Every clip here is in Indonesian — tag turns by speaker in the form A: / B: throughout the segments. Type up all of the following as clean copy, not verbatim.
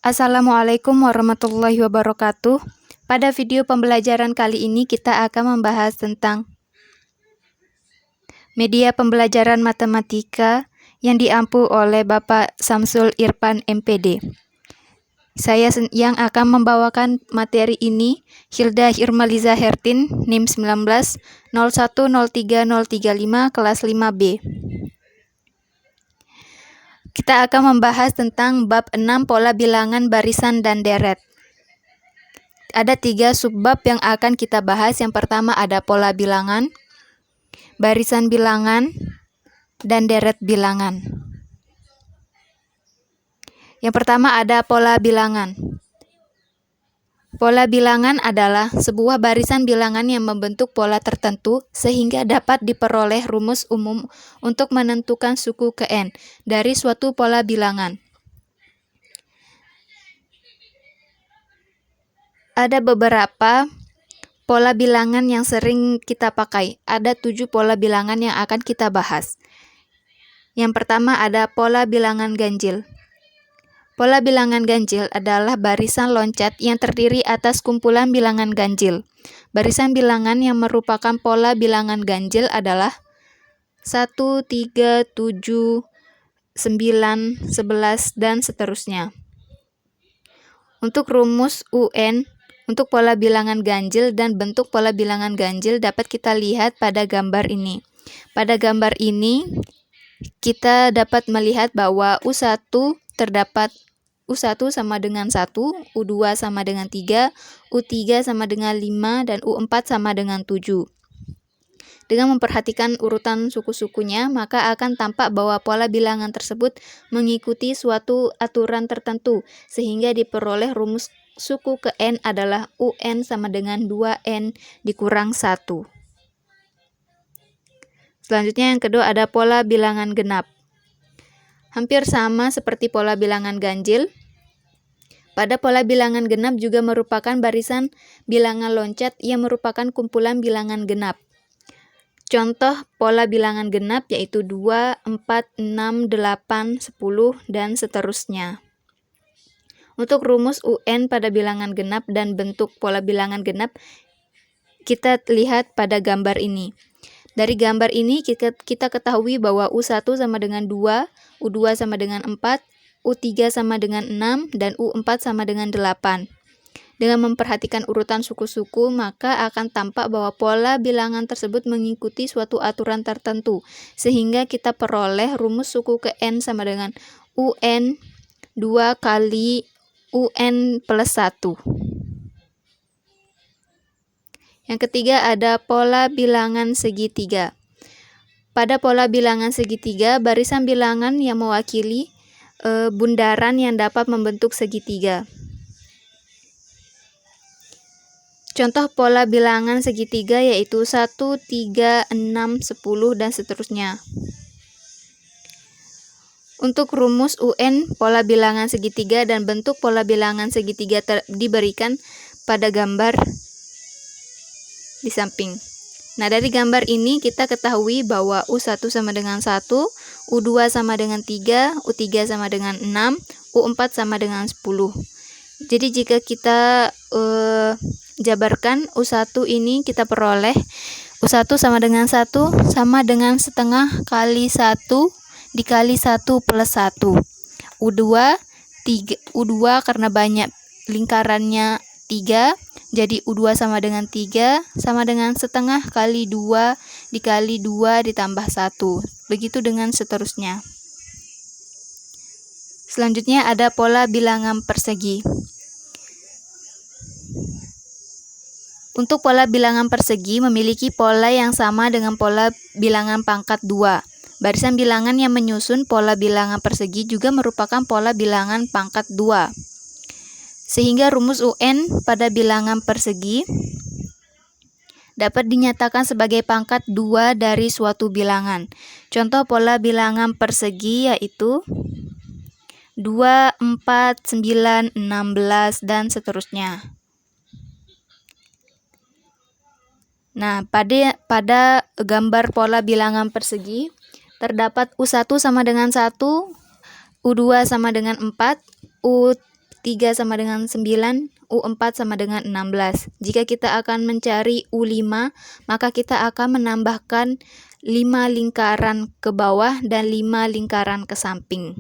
A: Assalamualaikum warahmatullahi wabarakatuh. Pada video pembelajaran kali ini kita akan membahas tentang media pembelajaran matematika yang diampu oleh Bapak Samsul Irfan MPD. Saya yang akan membawakan materi ini Hilda Hirmaliza Hertin, NIM 19 0103035 kelas 5B. Kita akan membahas tentang bab 6 pola bilangan barisan dan deret. Ada 3 subbab yang akan kita bahas. Yang pertama ada pola bilangan, barisan bilangan, dan deret bilangan. Yang pertama ada pola bilangan. Pola bilangan adalah sebuah barisan bilangan yang membentuk pola tertentu sehingga dapat diperoleh rumus umum untuk menentukan suku ke n dari suatu pola bilangan. Ada beberapa pola bilangan yang sering kita pakai. Ada 7 pola bilangan yang akan kita bahas. Yang pertama ada pola bilangan ganjil. Pola bilangan ganjil adalah barisan loncat yang terdiri atas kumpulan bilangan ganjil. Barisan bilangan yang merupakan pola bilangan ganjil adalah 1, 3, 7, 9, 11, dan seterusnya. Untuk rumus UN untuk pola bilangan ganjil dan bentuk pola bilangan ganjil dapat kita lihat pada gambar ini. Pada gambar ini kita dapat melihat bahwa U1 terdapat U1 sama dengan 1, U2 sama dengan 3, U3 sama dengan 5, dan U4 sama dengan 7. Dengan memperhatikan urutan suku-sukunya, maka akan tampak bahwa pola bilangan tersebut mengikuti suatu aturan tertentu, sehingga diperoleh rumus suku ke n adalah UN sama dengan 2n dikurang 1. Selanjutnya yang kedua ada pola bilangan genap. Hampir sama seperti pola bilangan ganjil. Pada pola bilangan genap juga merupakan barisan bilangan loncat yang merupakan kumpulan bilangan genap. Contoh pola bilangan genap yaitu 2, 4, 6, 8, 10, dan seterusnya. Untuk rumus UN pada bilangan genap dan bentuk pola bilangan genap kita lihat pada gambar ini. Dari gambar ini kita ketahui bahwa U1 sama dengan 2, U2 sama dengan 4, U3 sama dengan 6, dan U4 sama dengan 8. Dengan memperhatikan urutan suku-suku, maka akan tampak bahwa pola bilangan tersebut mengikuti suatu aturan tertentu, sehingga kita peroleh rumus suku ke n sama dengan UN 2 kali UN plus 1. Yang ketiga ada pola bilangan segitiga. Pada pola bilangan segitiga, barisan bilangan yang mewakili bundaran yang dapat membentuk segitiga. Contoh pola bilangan segitiga yaitu 1, 3, 6, 10, dan seterusnya. Untuk rumus UN pola bilangan segitiga dan bentuk pola bilangan segitiga diberikan pada gambar di samping. Nah, dari gambar ini kita ketahui bahwa U1 sama dengan 1, U2 sama dengan 3, U3 sama dengan 6, U4 sama dengan 10. Jadi jika kita jabarkan U1 ini kita peroleh U1 sama dengan 1 sama dengan setengah kali 1 dikali 1 plus 1. U2 karena banyak lingkarannya 3, jadi U2 sama dengan 3 sama dengan setengah kali 2 dikali 2 ditambah 1. Begitu dengan seterusnya. Selanjutnya ada pola bilangan persegi. Untuk pola bilangan persegi memiliki pola yang sama dengan pola bilangan pangkat 2. Barisan bilangan yang menyusun pola bilangan persegi juga merupakan pola bilangan pangkat 2. Sehingga rumus UN pada bilangan persegi dapat dinyatakan sebagai pangkat 2 dari suatu bilangan. Contoh pola bilangan persegi yaitu 2, 4, 9, 16, dan seterusnya. Nah, pada gambar pola bilangan persegi terdapat U1 sama dengan 1, U2 sama dengan 4, U3 U3 sama dengan 9, U4 sama dengan 16. Jika kita akan mencari U5, maka kita akan menambahkan 5 lingkaran ke bawah dan 5 lingkaran ke samping.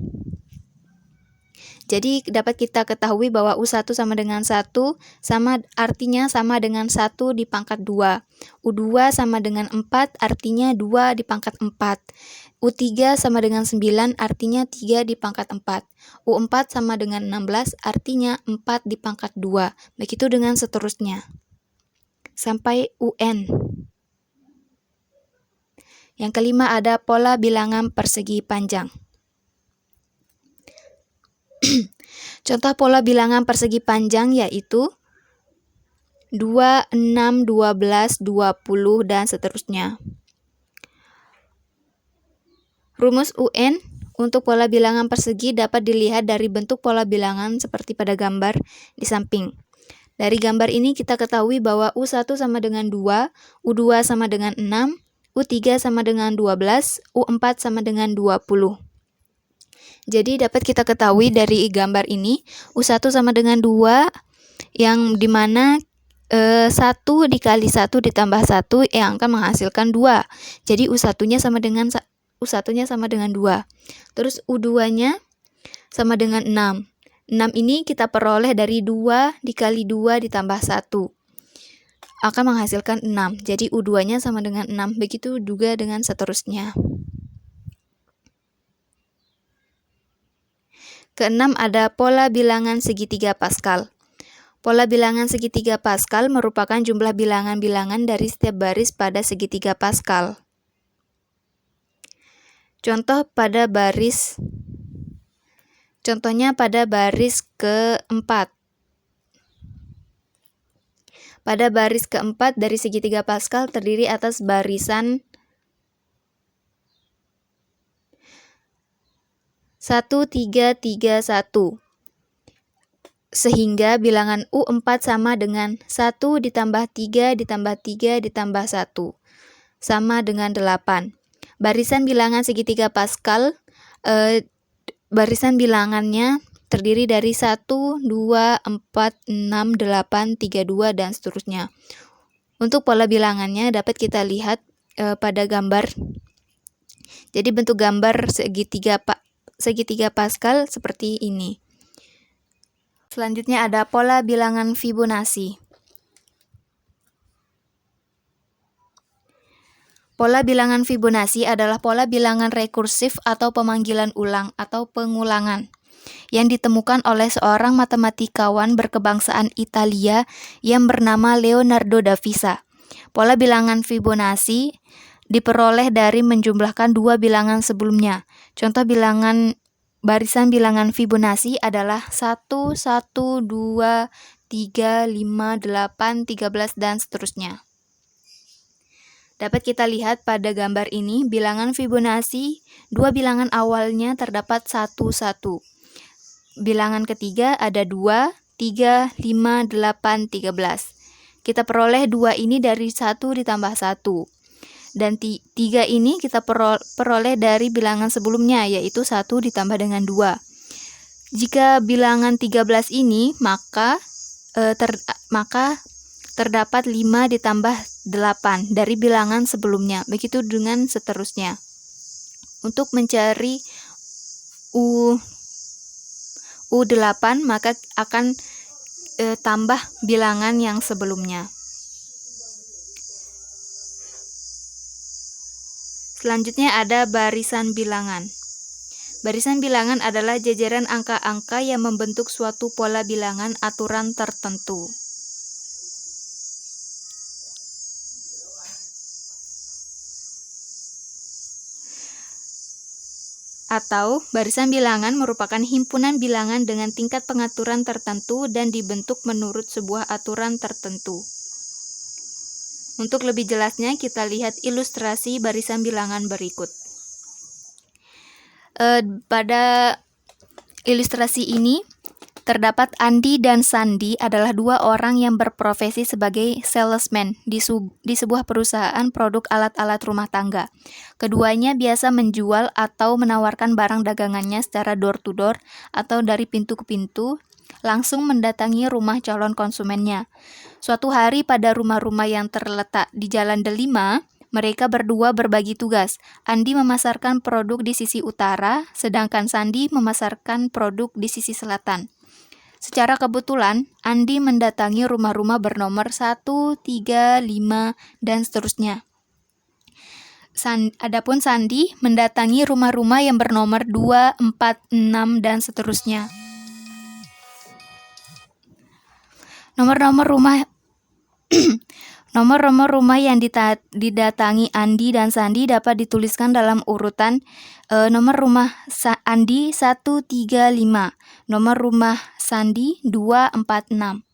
A: Jadi dapat kita ketahui bahwa U1 sama dengan 1, artinya sama dengan 1 di pangkat 2. U2 sama dengan 4, artinya 2 di pangkat 4. U3 sama dengan 9, artinya 3 di pangkat 4. U4 sama dengan 16, artinya 4 di pangkat 2. Begitu dengan seterusnya. Sampai UN. Yang kelima ada pola bilangan persegi panjang. Contoh pola bilangan persegi panjang yaitu 2, 6, 12, 20, dan seterusnya. Rumus UN untuk pola bilangan persegi dapat dilihat dari bentuk pola bilangan seperti pada gambar di samping. Dari gambar ini kita ketahui bahwa U1 sama dengan 2, U2 sama dengan 6, U3 sama dengan 12, U4 sama dengan 20. Jadi dapat kita ketahui dari gambar ini U1 sama dengan 2 yang dimana 1 dikali 1 ditambah 1 yang akan menghasilkan 2. Jadi U1-nya sama dengan 2. Terus U2-nya sama dengan 6. 6 ini kita peroleh dari 2 dikali 2 ditambah 1. Akan menghasilkan 6. Jadi U2-nya sama dengan 6. Begitu juga dengan seterusnya. Keenam ada pola bilangan segitiga Pascal. Pola bilangan segitiga Pascal merupakan jumlah bilangan-bilangan dari setiap baris pada segitiga Pascal. Contohnya pada baris keempat. Pada baris keempat dari segitiga Pascal terdiri atas barisan 1, 3, 3, 1. Sehingga bilangan U4 sama dengan 1 ditambah 3 ditambah 3 ditambah 1. Sama dengan 8. Barisan bilangan segitiga Pascal, barisan bilangannya terdiri dari 1, 2, 4, 6, 8, 3, 2, dan seterusnya. Untuk pola bilangannya dapat kita lihat pada gambar. Jadi bentuk gambar segitiga Pascal seperti ini. Selanjutnya ada pola bilangan Fibonacci. Pola bilangan Fibonacci adalah pola bilangan rekursif atau pemanggilan ulang atau pengulangan yang ditemukan oleh seorang matematikawan berkebangsaan Italia yang bernama Leonardo da Pisa. Pola bilangan Fibonacci diperoleh dari menjumlahkan dua bilangan sebelumnya. Contoh barisan bilangan Fibonacci adalah 1, 1, 2, 3, 5, 8, 13, dan seterusnya. Dapat kita lihat pada gambar ini, bilangan Fibonacci, dua bilangan awalnya terdapat 1, 1. Bilangan ketiga ada 2, 3, 5, 8, 13. Kita peroleh 2 ini dari 1 ditambah 1. Dan 3 ini kita peroleh dari bilangan sebelumnya, yaitu 1 ditambah dengan 2. Jika bilangan 13 ini, maka terdapat 5 ditambah 8 dari bilangan sebelumnya. Begitu dengan seterusnya. Untuk mencari U8, maka akan tambah bilangan yang sebelumnya. Selanjutnya ada barisan bilangan. Barisan bilangan adalah jajaran angka-angka yang membentuk suatu pola bilangan aturan tertentu. Atau barisan bilangan merupakan himpunan bilangan dengan tingkat pengaturan tertentu dan dibentuk menurut sebuah aturan tertentu. Untuk lebih jelasnya, kita lihat ilustrasi barisan bilangan berikut. Pada ilustrasi ini, terdapat Andi dan Sandi adalah dua orang yang berprofesi sebagai salesman di sebuah perusahaan produk alat-alat rumah tangga. Keduanya biasa menjual atau menawarkan barang dagangannya secara door to door atau dari pintu ke pintu langsung mendatangi rumah calon konsumennya. Suatu hari pada rumah-rumah yang terletak di Jalan Delima, mereka berdua berbagi tugas. Andi memasarkan produk di sisi utara, sedangkan Sandi memasarkan produk di sisi selatan. Secara kebetulan, Andi mendatangi rumah-rumah bernomor 1, 3, 5, dan seterusnya. Adapun Sandi mendatangi rumah-rumah yang bernomor 2, 4, 6, dan seterusnya. Nomor-nomor rumah yang didatangi Andi dan Sandi dapat dituliskan dalam urutan nomor rumah Andi 1, 3, 5, nomor rumah Sandi 2, 4, 6.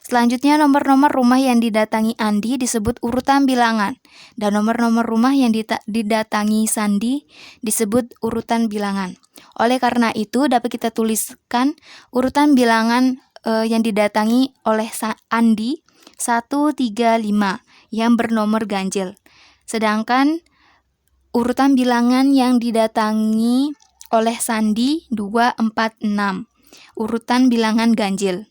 A: Selanjutnya, nomor-nomor rumah yang didatangi Andi disebut urutan bilangan, dan nomor-nomor rumah yang didatangi Sandi disebut urutan bilangan. Oleh karena itu, dapat kita tuliskan urutan bilangan yang didatangi oleh Andi 1, 3, 5 yang bernomor ganjil. Sedangkan urutan bilangan yang didatangi oleh Sandi 2, 4, 6, urutan bilangan ganjil.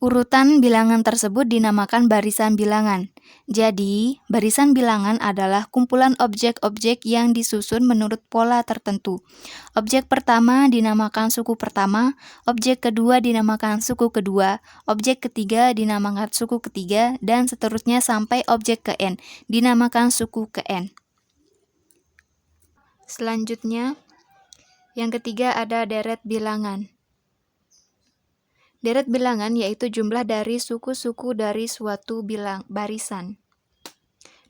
A: Urutan bilangan tersebut dinamakan barisan bilangan. Jadi, barisan bilangan adalah kumpulan objek-objek yang disusun menurut pola tertentu. Objek pertama dinamakan suku pertama, objek kedua dinamakan suku kedua, objek ketiga dinamakan suku ketiga, dan seterusnya sampai objek ke N dinamakan suku ke N. Selanjutnya, yang ketiga ada deret bilangan. Deret bilangan yaitu jumlah dari suku-suku dari suatu barisan.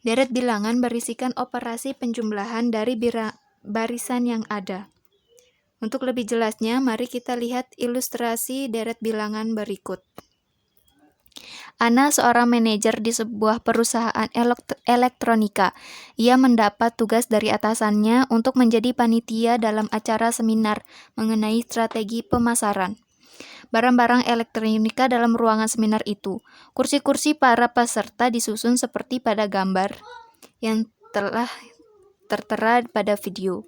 A: Deret bilangan berisikan operasi penjumlahan dari barisan yang ada. Untuk lebih jelasnya, mari kita lihat ilustrasi deret bilangan berikut. Ana seorang manajer di sebuah perusahaan elektronika. Ia mendapat tugas dari atasannya untuk menjadi panitia dalam acara seminar mengenai strategi pemasaran barang-barang elektronika dalam ruangan seminar itu. Kursi-kursi para peserta disusun seperti pada gambar yang telah tertera pada video.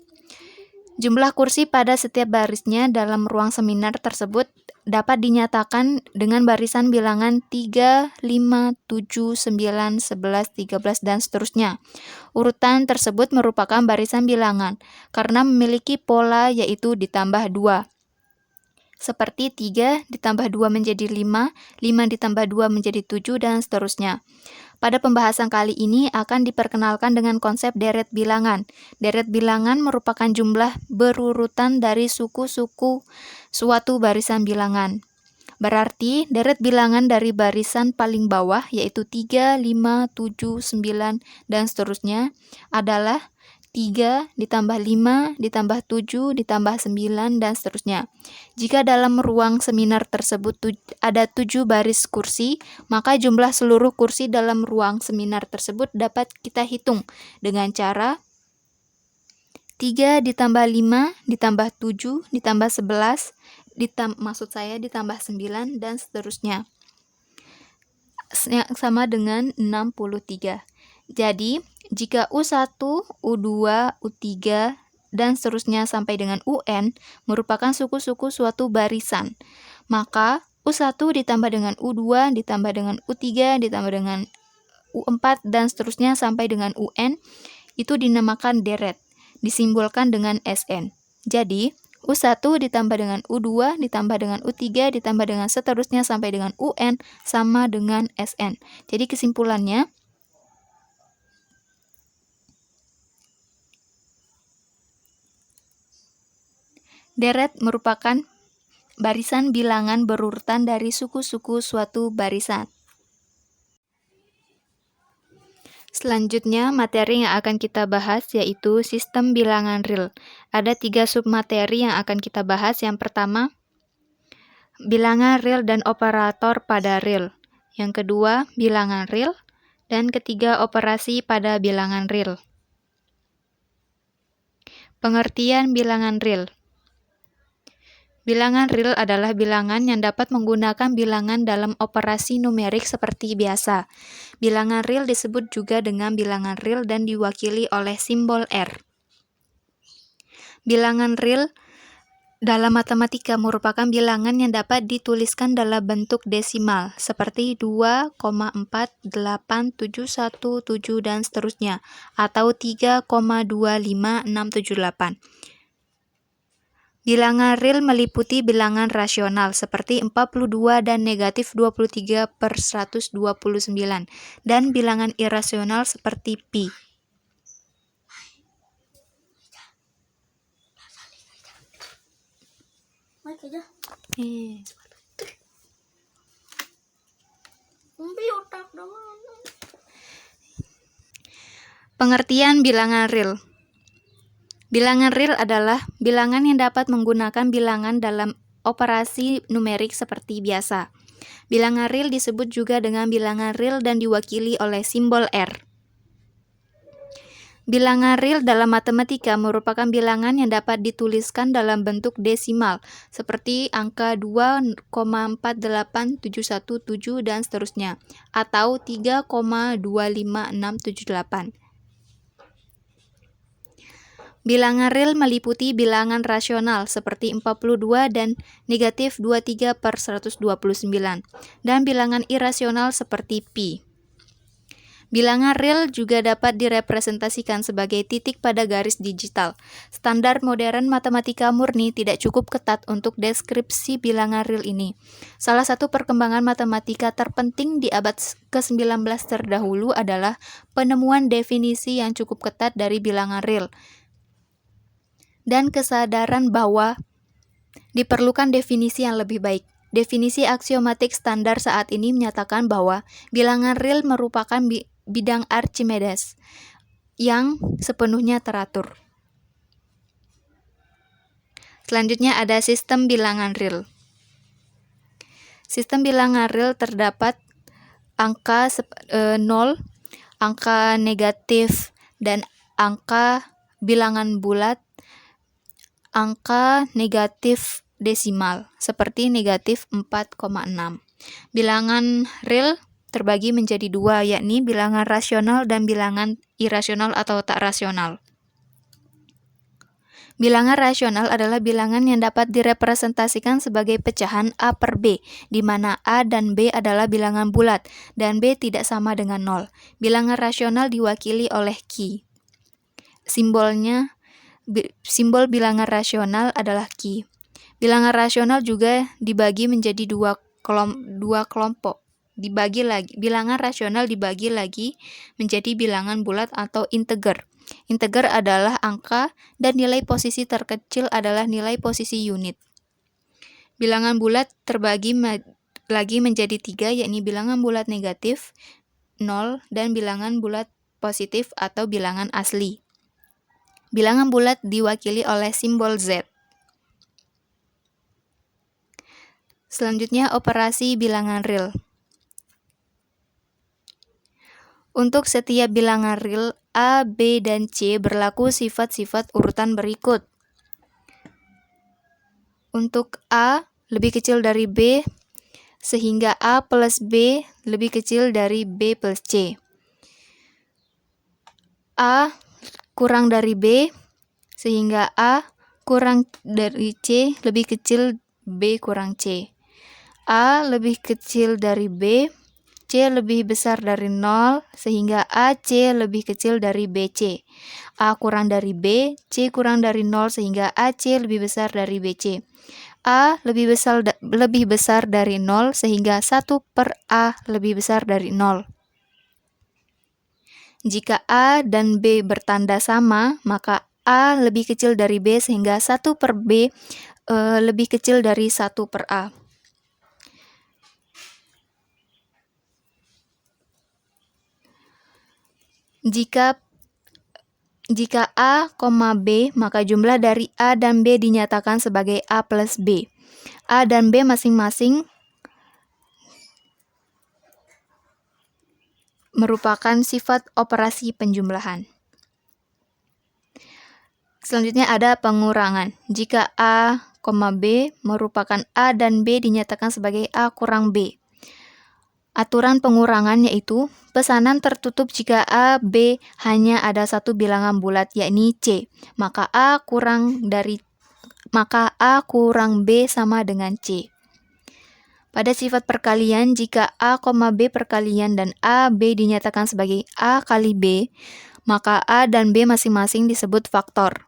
A: Jumlah kursi pada setiap barisnya dalam ruang seminar tersebut dapat dinyatakan dengan barisan bilangan 3, 5, 7, 9, 11, 13, dan seterusnya. Urutan tersebut merupakan barisan bilangan karena memiliki pola yaitu ditambah 2. Seperti 3 ditambah 2 menjadi 5, 5 ditambah 2 menjadi 7, dan seterusnya. Pada pembahasan kali ini akan diperkenalkan dengan konsep deret bilangan. Deret bilangan merupakan jumlah berurutan dari suku-suku suatu barisan bilangan. Berarti deret bilangan dari barisan paling bawah yaitu 3, 5, 7, 9, dan seterusnya adalah 3 ditambah 5 ditambah 7 ditambah 9 dan seterusnya. Jika dalam ruang seminar tersebut ada 7 baris kursi, maka jumlah seluruh kursi dalam ruang seminar tersebut dapat kita hitung dengan cara 3 ditambah 5 ditambah 7 ditambah 11 ditambah 9 dan seterusnya. Sama dengan 63. Jadi, jika U1, U2, U3, dan seterusnya sampai dengan UN merupakan suku-suku suatu barisan, maka U1 ditambah dengan U2 ditambah dengan U3 ditambah dengan U4 dan seterusnya sampai dengan UN itu dinamakan deret, disimbolkan dengan SN. Jadi, U1 ditambah dengan U2 ditambah dengan U3 ditambah dengan seterusnya sampai dengan UN sama dengan SN. Jadi kesimpulannya, deret merupakan barisan bilangan berurutan dari suku-suku suatu barisan. Selanjutnya, materi yang akan kita bahas yaitu sistem bilangan real. Ada 3 submateri yang akan kita bahas. Yang pertama, bilangan real dan operator pada real. Yang kedua, bilangan real. Dan ketiga, operasi pada bilangan real. Pengertian bilangan real. Bilangan real adalah bilangan yang dapat menggunakan bilangan dalam operasi numerik seperti biasa. Bilangan real disebut juga dengan bilangan real dan diwakili oleh simbol R. Bilangan real dalam matematika merupakan bilangan yang dapat dituliskan dalam bentuk desimal, seperti 2,487177 dan seterusnya, atau 3,25678. Bilangan real meliputi bilangan rasional seperti 42 dan negatif 23/129, dan bilangan irasional seperti pi. Pengertian bilangan real. Bilangan real adalah bilangan yang dapat menggunakan bilangan dalam operasi numerik seperti biasa. Bilangan real disebut juga dengan bilangan real dan diwakili oleh simbol R. Bilangan real dalam matematika merupakan bilangan yang dapat dituliskan dalam bentuk desimal, seperti angka 2,48717 dan seterusnya, atau 3,25678. Bilangan real meliputi bilangan rasional seperti 42 dan negatif 23/129, dan bilangan irasional seperti pi. Bilangan real juga dapat direpresentasikan sebagai titik pada garis digital. Standar modern matematika murni tidak cukup ketat untuk deskripsi bilangan real ini. Salah satu perkembangan matematika terpenting di abad ke-19 terdahulu adalah penemuan definisi yang cukup ketat dari bilangan real, dan kesadaran bahwa diperlukan definisi yang lebih baik. Definisi aksiomatik standar saat ini menyatakan bahwa bilangan real merupakan bidang Archimedes yang sepenuhnya teratur. Selanjutnya ada sistem bilangan real. Sistem bilangan real terdapat angka 0, angka negatif, dan angka bilangan bulat, angka negatif desimal, seperti negatif 4,6. Bilangan real terbagi menjadi dua, yakni bilangan rasional dan bilangan irasional atau tak rasional. Bilangan rasional adalah bilangan yang dapat direpresentasikan sebagai pecahan A per B, di mana A dan B adalah bilangan bulat, dan B tidak sama dengan 0. Bilangan rasional diwakili oleh Ki. Simbol bilangan rasional adalah Ki. Bilangan rasional juga dibagi menjadi dua kelompok. Bilangan rasional dibagi lagi menjadi bilangan bulat atau integer. Integer adalah angka dan nilai posisi terkecil adalah nilai posisi unit. Bilangan bulat terbagi lagi menjadi 3, yakni bilangan bulat negatif, 0, dan bilangan bulat positif atau bilangan asli. Bilangan bulat diwakili oleh simbol Z. Selanjutnya, operasi bilangan real. Untuk setiap bilangan real, A, B, dan C berlaku sifat-sifat urutan berikut. Untuk A lebih kecil dari B, sehingga A plus B lebih kecil dari B plus C. A kurang dari B, sehingga A kurang dari C lebih kecil B kurang C. A lebih kecil dari B, C lebih besar dari 0, sehingga AC lebih kecil dari BC. A kurang dari B, C kurang dari 0, sehingga AC lebih besar dari BC. A lebih besar dari 0, sehingga 1 per A lebih besar dari 0. Jika A dan B bertanda sama, maka A lebih kecil dari B, sehingga 1 per B lebih kecil dari 1 per A. Jika A, B, maka jumlah dari A dan B dinyatakan sebagai A plus B. A dan B masing-masing merupakan sifat operasi penjumlahan. Selanjutnya ada pengurangan. Jika A, B merupakan A dan B dinyatakan sebagai A kurang B. Aturan pengurangan yaitu pesanan tertutup jika A, B hanya ada satu bilangan bulat yakni C, maka A kurang dari maka A kurang B sama dengan C. Pada sifat perkalian, jika A, B perkalian dan A, B dinyatakan sebagai A kali B, maka A dan B masing-masing disebut faktor.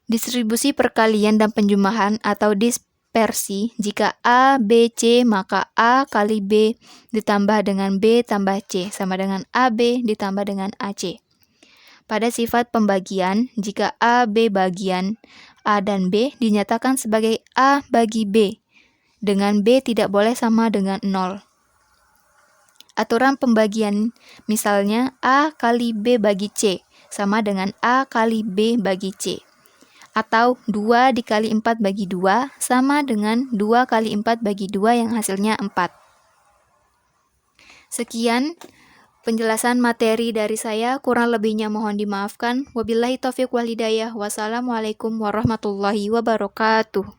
A: Distribusi perkalian dan penjumlahan atau dispersi, jika A, B, C, maka A kali B ditambah dengan B tambah C sama dengan AB ditambah dengan AC. Pada sifat pembagian, jika A, B bagian, A dan B dinyatakan sebagai A bagi B, dengan B tidak boleh sama dengan 0. Aturan pembagian, misalnya A kali B bagi C, sama dengan A kali B bagi C. Atau 2 dikali 4 bagi 2 sama dengan 2 kali 4 bagi 2 yang hasilnya 4. Sekian penjelasan materi dari saya, kurang lebihnya mohon dimaafkan. Wabillahi taufiq wal hidayah. Wassalamualaikum warahmatullahi wabarakatuh.